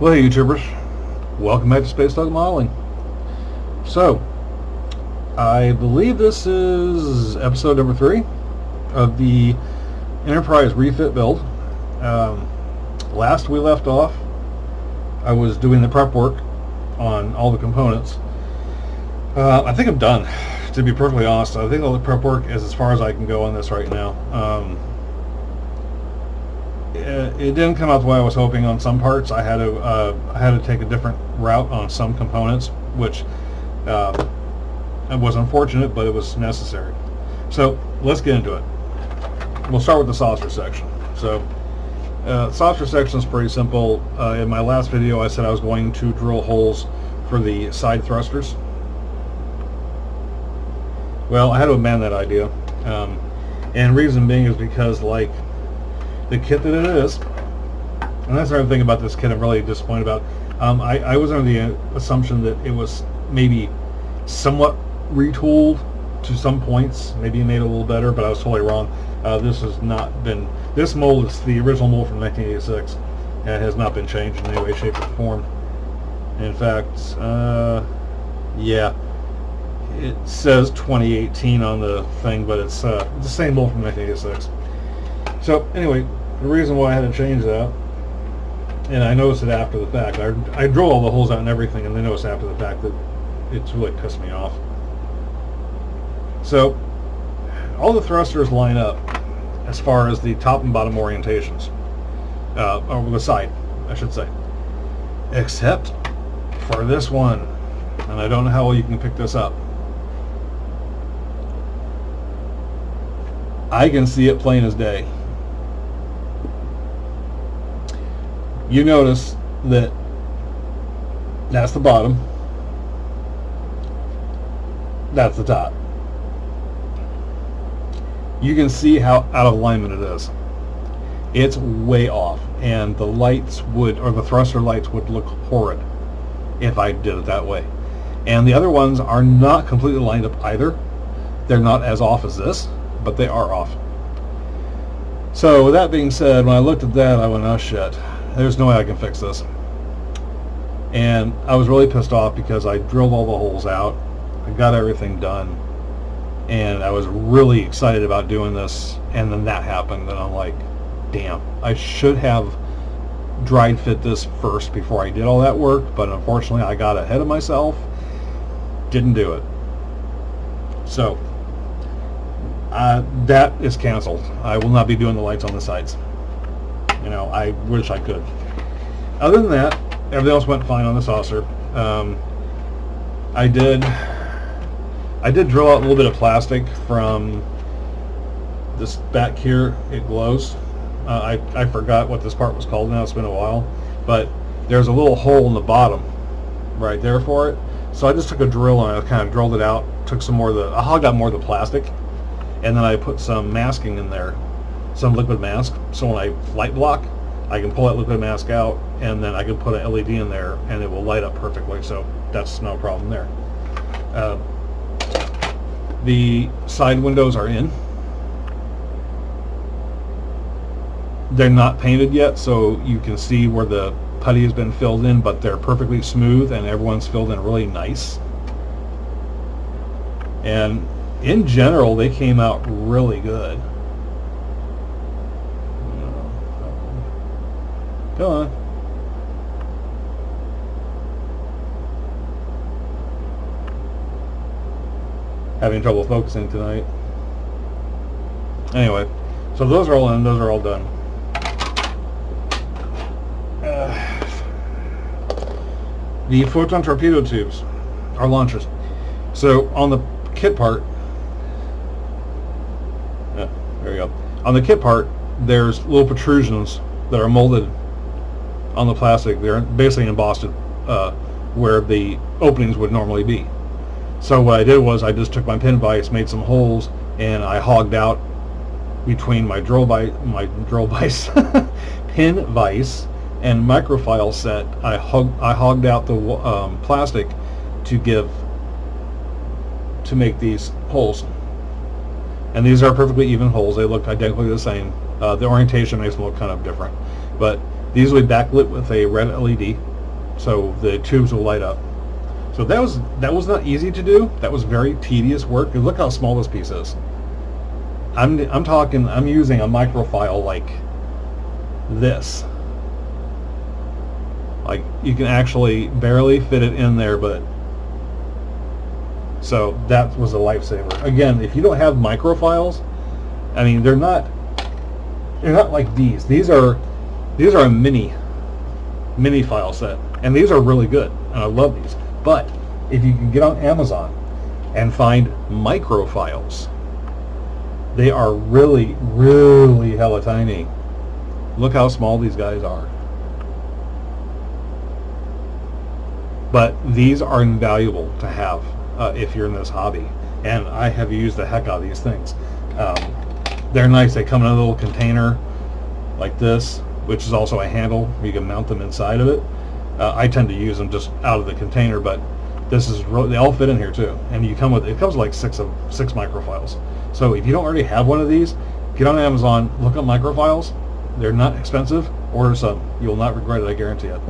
Well, hey YouTubers, welcome back to Space Dog Modeling. So, I believe this is episode number 3 of the Enterprise refit build. Last we left off, I was doing the prep work on all the components. I think I'm done, to be perfectly honest. I think all the prep work is as far as I can go on this right now. It didn't come out the way I was hoping on some parts. I had to take a different route on some components, which it was unfortunate, but it was necessary. So let's get into it. We'll start with the saucer section. So saucer section is pretty simple. In my last video I said I was going to drill holes for the side thrusters. Well, I had to amend that idea, and reason being is because, like, the kit that it is, and that's another thing about this kit I'm really disappointed about. I was under the assumption that it was maybe somewhat retooled to some points, maybe made it a little better, but I was totally wrong. This has not been, this mold is the original mold from 1986, and it has not been changed in any way, shape, or form. In fact, yeah, it says 2018 on the thing, but it's the same mold from 1986. So anyway, the reason why I had to change that, and I noticed it after the fact, I drilled all the holes out and everything, and then noticed after the fact that it's really pissed me off. So all the thrusters line up as far as the top and bottom orientations, or the side, I should say, except for this one, and I don't know how well you can pick this up. I can see it plain as day. You notice that that's the bottom, that's the top. You can see how out of alignment it is. It's way off, and the lights would, or the thruster lights would look horrid if I did it that way. And the other ones are not completely lined up either. They're not as off as this, but they are off. So with that being said, when I looked at that, I went, oh shit, there's no way I can fix this. And I was really pissed off because I drilled all the holes out, I got everything done, and I was really excited about doing this, and then that happened, and I'm like, damn, I should have dried fit this first before I did all that work, but unfortunately I got ahead of myself, didn't do it. So that is canceled. I will not be doing the lights on the sides. You know, I wish I could. Other than that, everything else went fine on the saucer. I did drill out a little bit of plastic from this back here. It glows. I forgot what this part was called now. It's been a while. But there's a little hole in the bottom right there for it. So I just took a drill and I kind of drilled it out. Took some more of the, I hogged out more of the plastic, and then I put some masking in there, some liquid mask. So when I light block, I can pull that liquid mask out, and then I can put an LED in there, and it will light up perfectly. So that's no problem there. The side windows are in. They're not painted yet, so you can see where the putty has been filled in, but they're perfectly smooth, and everyone's filled in really nice. And in general, they came out really good. Come on. Having trouble focusing tonight. Anyway, so those are all in, those are all done. The photon torpedo tubes are launchers. So on the kit part, there we go. On the kit part, there's little protrusions that are molded on the plastic. They're basically embossed where the openings would normally be. So what I did was I just took my pin vise, made some holes, and I hogged out between my drill vise, pin vise, and microfile set. I hogged out the plastic to make these holes. And these are perfectly even holes. They look identically the same. The orientation makes them look kind of different. But these will be backlit with a red LED so the tubes will light up. So that was not easy to do. That was very tedious work. Look how small this piece is. I'm talking. I'm using a microfile like this. Like you can actually barely fit it in there, but so that was a lifesaver. Again, if you don't have microfiles, I mean they're not like these. These are a mini file set, and these are really good, and I love these. But if you can get on Amazon and find microfiles, they are really, really hella tiny. Look how small these guys are. But these are invaluable to have if you're in this hobby, and I have used the heck out of these things. They're nice. They come in a little container like this, which is also a handle. You can mount them inside of it. I tend to use them just out of the container, but this is they all fit in here too. And it comes with like six microfiles. So if you don't already have one of these, get on Amazon, look up microfiles. They're not expensive. Order some. You will not regret it. I guarantee it.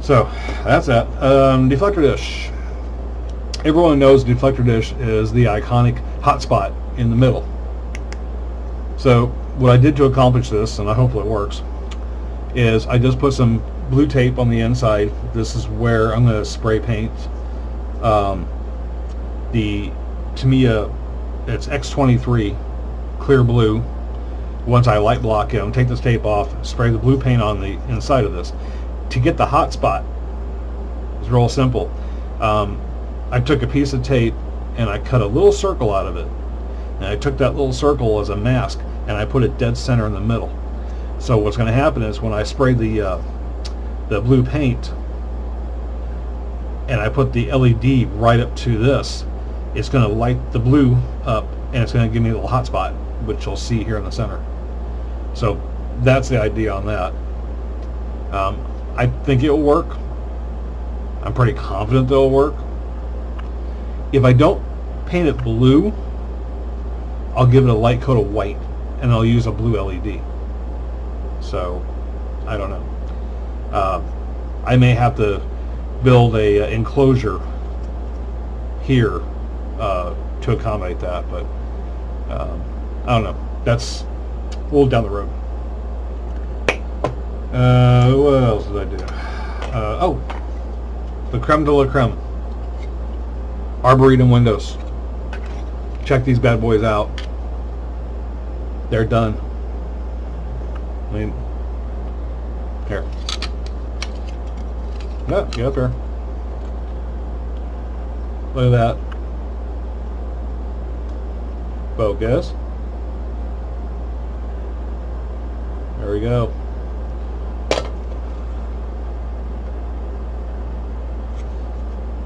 So that's that. Deflector dish. Everyone knows deflector dish is the iconic hotspot in the middle. So what I did to accomplish this, and I hope it works, is I just put some blue tape on the inside. This is where I'm going to spray paint the Tamiya. It's X23 clear blue. Once I light block it, take this tape off, spray the blue paint on the inside of this. To get the hot spot, it's real simple. I took a piece of tape and I cut a little circle out of it. And I took that little circle as a mask and I put it dead center in the middle. So what's going to happen is when I spray the blue paint and I put the LED right up to this, it's going to light the blue up and it's going to give me a little hot spot, which you'll see here in the center. So that's the idea on that. I think it'll work. I'm pretty confident that it'll work. If I don't paint it blue, I'll give it a light coat of white and I'll use a blue LED. So I don't know. I may have to build a enclosure here to accommodate that, but I don't know. That's a little down the road. What else did I do? Oh, the creme de la creme. Arboretum windows. Check these bad boys out. They're done. I mean, here. No, get up here. Look at that. Focus. There we go.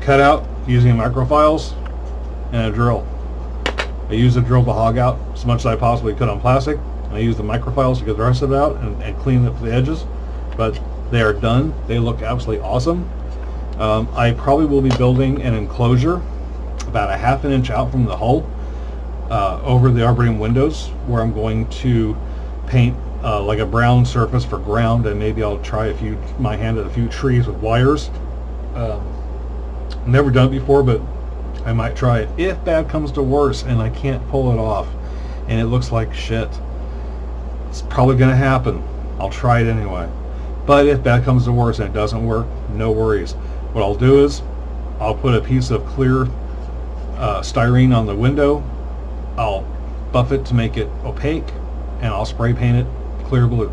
Cut out using microfiles and a drill. I used a drill to hog out as much as I possibly could on plastic. I used the microfiles to get the rest of it out and clean up the edges. But they are done. They look absolutely awesome. I probably will be building an enclosure about a half an inch out from the hull over the Arboretum windows, where I'm going to paint like a brown surface for ground, and maybe I'll try my hand at a few trees with wires. Never done it before, but I might try it if bad comes to worse and I can't pull it off and it looks like shit. It's probably going to happen. I'll try it anyway. But if bad comes to worse and it doesn't work, no worries. What I'll do is I'll put a piece of clear styrene on the window. I'll buff it to make it opaque, and I'll spray paint it clear blue.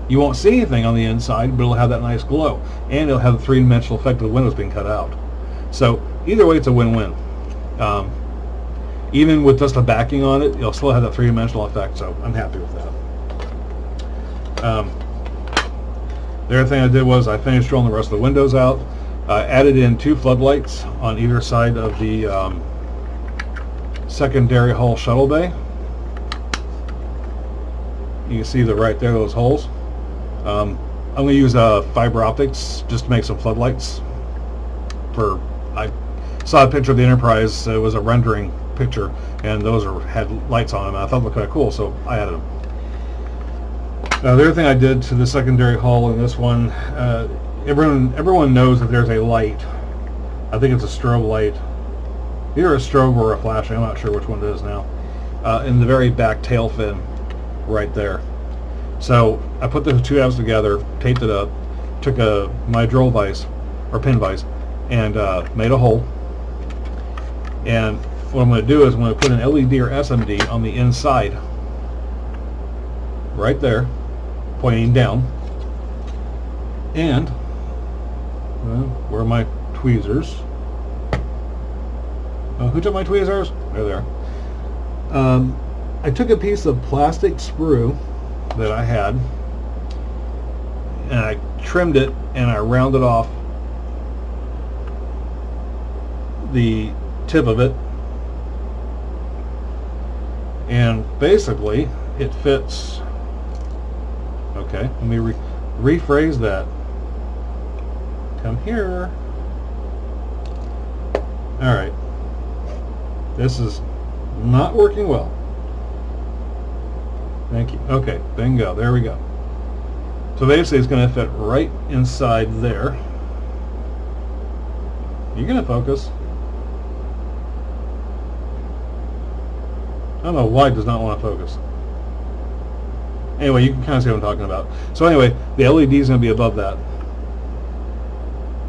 You won't see anything on the inside, but it'll have that nice glow, and it'll have the three-dimensional effect of the windows being cut out. So either way, it's a win-win. Even with just the backing on it, you'll still have that three-dimensional effect, so I'm happy with that. The other thing I did was I finished drilling the rest of the windows out. Added in 2 floodlights on either side of the secondary hull shuttle bay. You can see right there, those holes. I'm going to use fiber optics just to make some floodlights. I saw a picture of the Enterprise. It was a rendering picture, and those had lights on them. I thought they looked kind of cool, so I added them. The other thing I did to the secondary hull in this one, everyone knows that there's a light. I think it's a strobe light, either a strobe or a flashing. I'm not sure which one it is now. In the very back tail fin, right there. So I put the two halves together, taped it up, took my drill vise or pin vise, and made a hole. And what I'm going to do is I'm going to put an LED or SMD on the inside, right there, pointing down. And where are my tweezers? Who took my tweezers? There they are. I took a piece of plastic sprue that I had, and I trimmed it and I rounded off the tip of it, and basically it fits. Okay, let me rephrase that. Come here. Alright, this is not working well. Thank you. Okay, bingo, there we go. So basically it's going to fit right inside there. You going to focus? I don't know why it does not want to focus. Anyway, you can kind of see what I'm talking about. So anyway, the LED is going to be above that,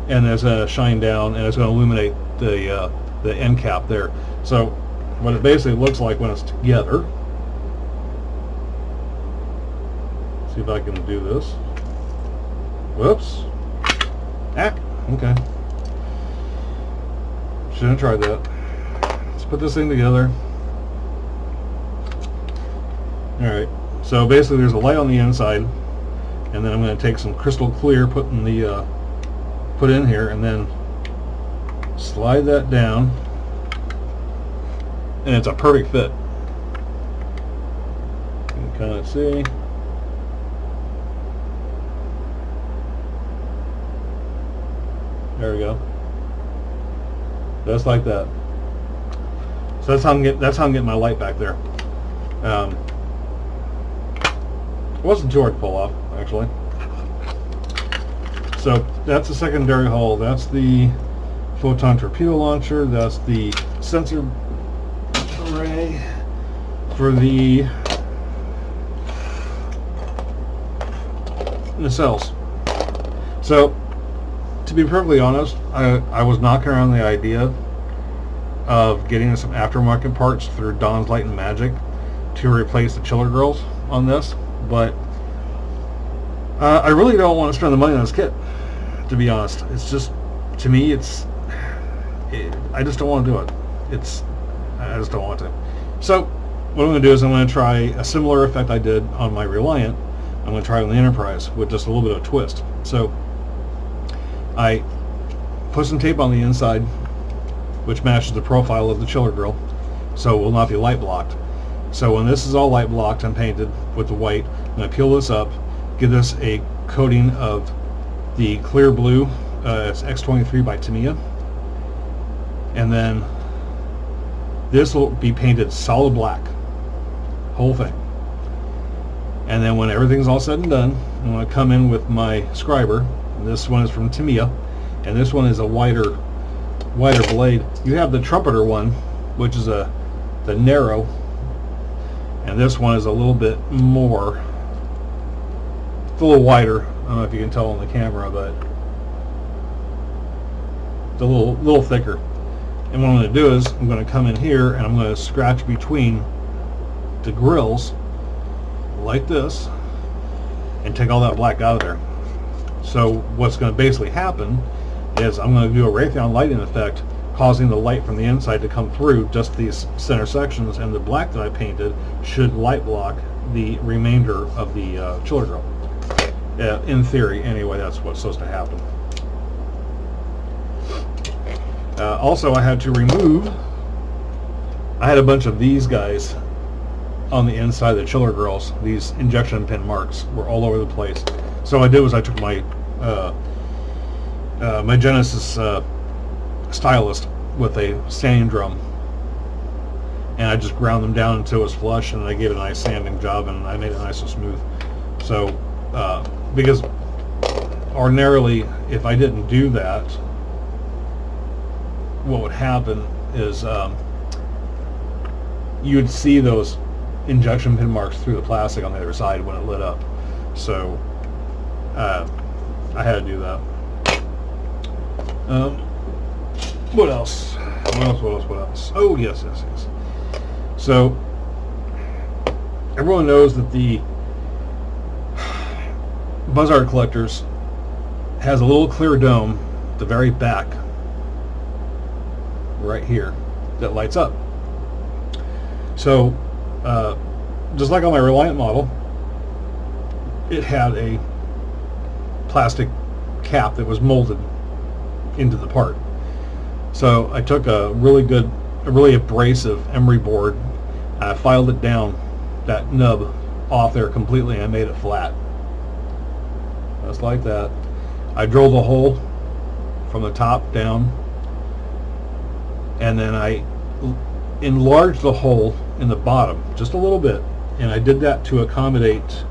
and it's going to shine down, and it's going to illuminate the end cap there. So what it basically looks like when it's together. See if I can do this. Whoops. Ah, okay. Shouldn't have tried that. Let's put this thing together. Alright, so basically there's a light on the inside, and then I'm going to take some crystal clear, put in here, and then slide that down, and it's a perfect fit. You can kind of see. There we go. Just like that. So that's how I'm getting my light back there. It wasn't too hard to pull off, actually. So that's the secondary hull. That's the photon torpedo launcher. That's the sensor array for the nacelles. So, to be perfectly honest, I was knocking around the idea of getting some aftermarket parts through Don's Light and Magic to replace the chiller grills on this, but I really don't want to spend the money on this kit, to be honest. It's just, to me, I just don't want to do it. I just don't want to. So what I'm going to do is I'm going to try a similar effect I did on my Reliant. I'm going to try it on the Enterprise with just a little bit of a twist. So I put some tape on the inside, which matches the profile of the chiller grill, so it will not be light blocked. So when this is all light blocked and painted with the white, I'm going to peel this up, give this a coating of the clear blue, it's X23 by Tamiya, and then this will be painted solid black, whole thing. And then when everything's all said and done, I'm going to come in with my scriber. This one is from Tamiya, and this one is a wider blade. You have the trumpeter one, which is the narrow, and this one is a little bit more, it's a little wider. I don't know if you can tell on the camera, but it's a little thicker. And what I'm going to do is I'm going to come in here and I'm going to scratch between the grills like this and take all that black out of there. So what's going to basically happen is I'm going to do a Raytheon lighting effect, causing the light from the inside to come through just these center sections, and the black that I painted should light block the remainder of the chiller grill. In theory, anyway, that's what's supposed to happen. Also, I had to remove, I had a bunch of these guys on the inside of the chiller grills. These injection pin marks were all over the place. So what I did was I took my my Genesis stylus with a sanding drum, and I just ground them down until it was flush, and I gave it a nice sanding job, and I made it nice and smooth. So because ordinarily, if I didn't do that, what would happen is you would see those injection pin marks through the plastic on the other side when it lit up. So I had to do that. What else? What else? Oh, yes. So everyone knows that the Buzzard Collectors has a little clear dome at the very back, right here, that lights up. So just like on my Reliant model, it had a plastic cap that was molded into the part. So I took a really abrasive emery board, I filed it down, that nub off there completely, and I made it flat. Just like that. I drilled a hole from the top down, and then I enlarged the hole in the bottom just a little bit, and I did that to accommodate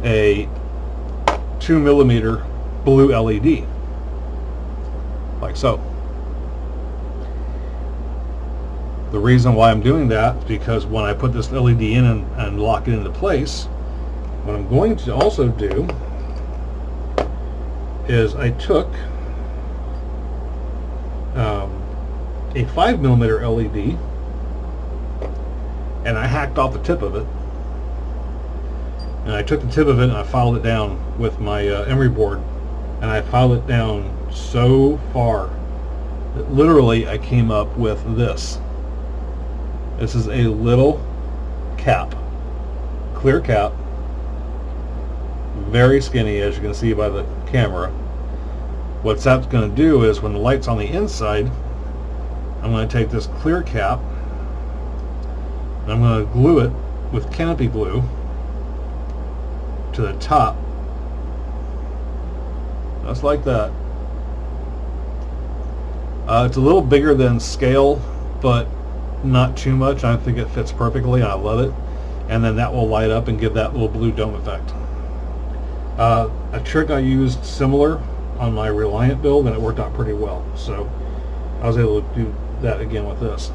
a 2mm blue LED, like so. The reason why I'm doing that is because when I put this LED in and lock it into place, what I'm going to also do is I took a 5mm LED and I hacked off the tip of it, and I took the tip of it and I filed it down with my emery board, and I filed it down so far that literally I came up with this. This is a little cap, clear cap, very skinny, as you can see by the camera. What that's going to do is when the light's on the inside, I'm going to take this clear cap and I'm going to glue it with canopy glue to the top, just like that. It's a little bigger than scale, but not too much. I think it fits perfectly. I love it. And then that will light up and give that little blue dome effect. A trick I used similar on my Reliant build, and it worked out pretty well. So I was able to do that again with this.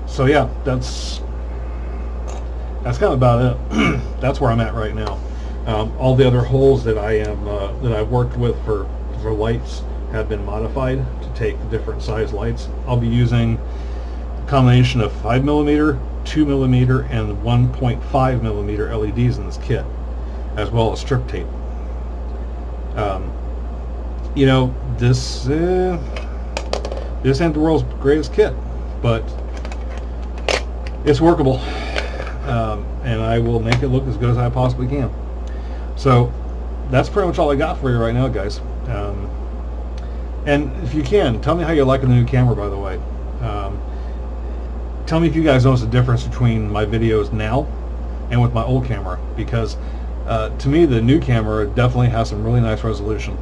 So yeah, that's kind of about it. That's where I'm at right now. All the other holes that I've worked with for lights have been modified to take the different size lights. I'll be using a combination of 5mm, 2mm, and 1.5mm LEDs in this kit, as well as strip tape. You know, this ain't the world's greatest kit, but it's workable, and I will make it look as good as I possibly can. So that's pretty much all I got for you right now, guys. And if you can, tell me how you're liking the new camera, by the way. Tell me if you guys notice the difference between my videos now and with my old camera, because to me the new camera definitely has some really nice resolution,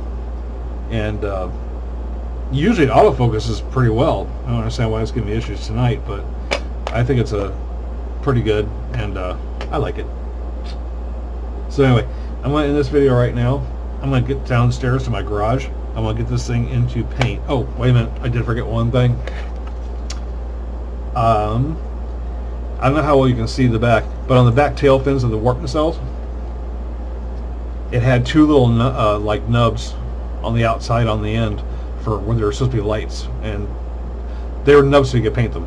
and usually it autofocuses pretty well. I don't understand why it's giving me issues tonight, but I think it's pretty good, and I like it. So anyway, I'm going to end this video right now. I'm going to get downstairs to my garage. I'm going to get this thing into paint. Oh, wait a minute. I did forget one thing. I don't know how well you can see the back, but on the back tail fins of the warp nacelles, it had two little like nubs on the outside on the end for where there were supposed to be lights, and they were nubs so you could paint them.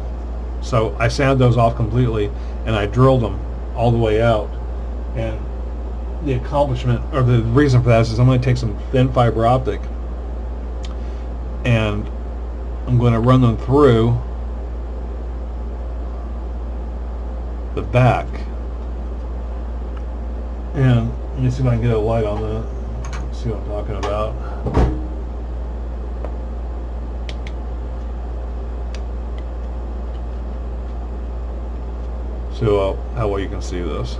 So I sanded those off completely, and I drilled them all the way out. And the accomplishment, or the reason for that is I'm going to take some thin fiber optic and I'm going to run them through the back. And let me see if I can get a light on that. Let's see what I'm talking about. So how well you can see this.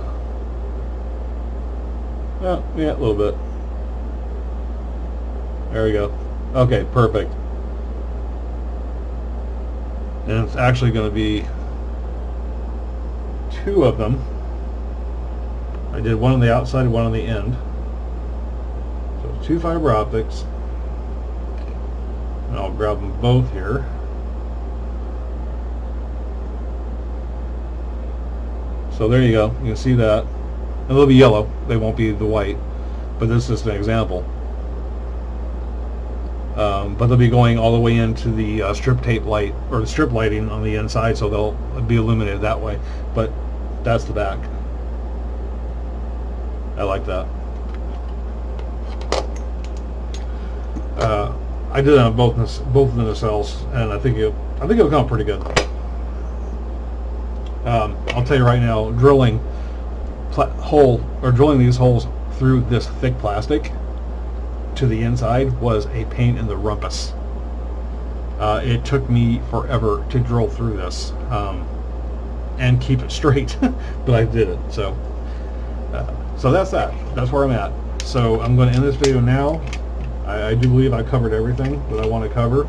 Oh, yeah, a little bit. There we go. Okay, perfect. And it's actually going to be 2 of them. I did one on the outside and one on the end. So 2 fiber optics. And I'll grab them both here. So there you go. You can see that. And they'll be yellow. They won't be the white. But this is just an example. But they'll be going all the way into the strip tape light, or the strip lighting on the inside, so they'll be illuminated that way. But that's the back. I like that. I did it on both of the nacelles, and I think it'll come out pretty good. I'll tell you right now, drilling these holes through this thick plastic to the inside was a pain in the rumpus. It took me forever to drill through this and keep it straight, but I did it. So that's that. That's where I'm at. So I'm going to end this video now. I do believe I covered everything that I want to cover.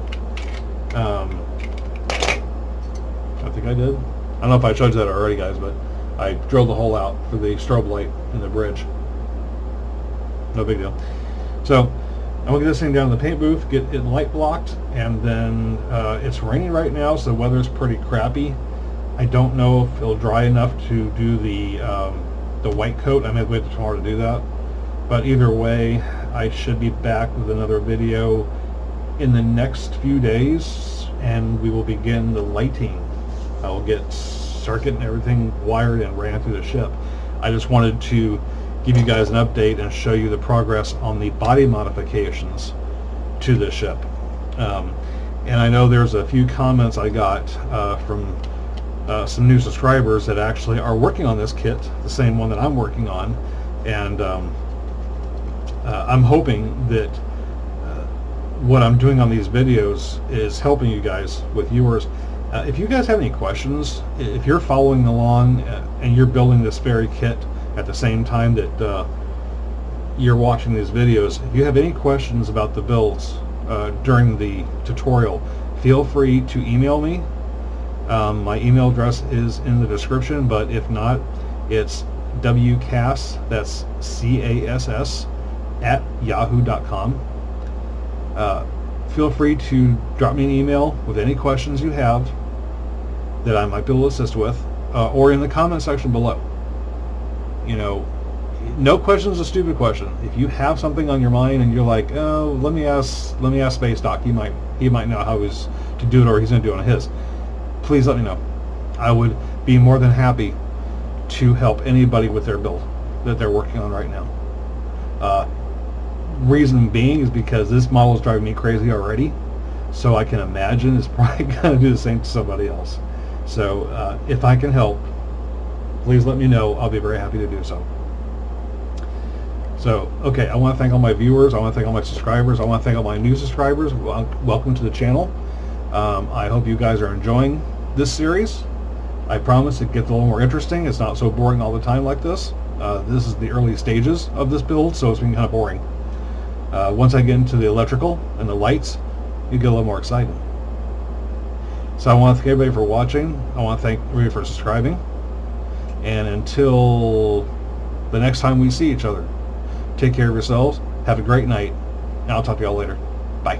I think I did. I don't know if I showed you that already, guys, but I drilled the hole out for the strobe light in the bridge. No big deal. So I'm going to get this thing down to the paint booth, get it light blocked, and then it's raining right now, so the weather's pretty crappy. I don't know if it'll dry enough to do the white coat. I may wait till tomorrow to do that. But either way, I should be back with another video in the next few days, and we will begin the lighting. I will get circuit and everything wired and ran through the ship. I just wanted to give you guys an update and show you the progress on the body modifications to this ship. And I know there's a few comments I got from some new subscribers that actually are working on this kit, the same one that I'm working on, and I'm hoping that what I'm doing on these videos is helping you guys with viewers. If you guys have any questions, if you're following along and you're building this very kit at the same time that you're watching these videos, if you have any questions about the builds during the tutorial, feel free to email me. My email address is in the description, but if not, it's wcass, that's CASS, at yahoo.com. Feel free to drop me an email with any questions you have that I might be able to assist with, or in the comment section below. You know, no question is a stupid question. If you have something on your mind and you're like, oh, let me ask Space Doc. He might know how he's to do it, or he's going to do it on his. Please let me know. I would be more than happy to help anybody with their build that they're working on right now. Reason being is because this model is driving me crazy already, so I can imagine it's probably going to do the same to somebody else. So if I can help, please let me know. I'll be very happy to do so. So, okay, I want to thank all my viewers. I want to thank all my subscribers. I want to thank all my new subscribers. Welcome to the channel. I hope you guys are enjoying this series. I promise it gets a little more interesting. It's not so boring all the time like this. This is the early stages of this build, so it's been kind of boring. Once I get into the electrical and the lights, you get a little more exciting. So I want to thank everybody for watching. I want to thank everybody for subscribing. And until the next time we see each other, take care of yourselves. Have a great night. And I'll talk to y'all later. Bye.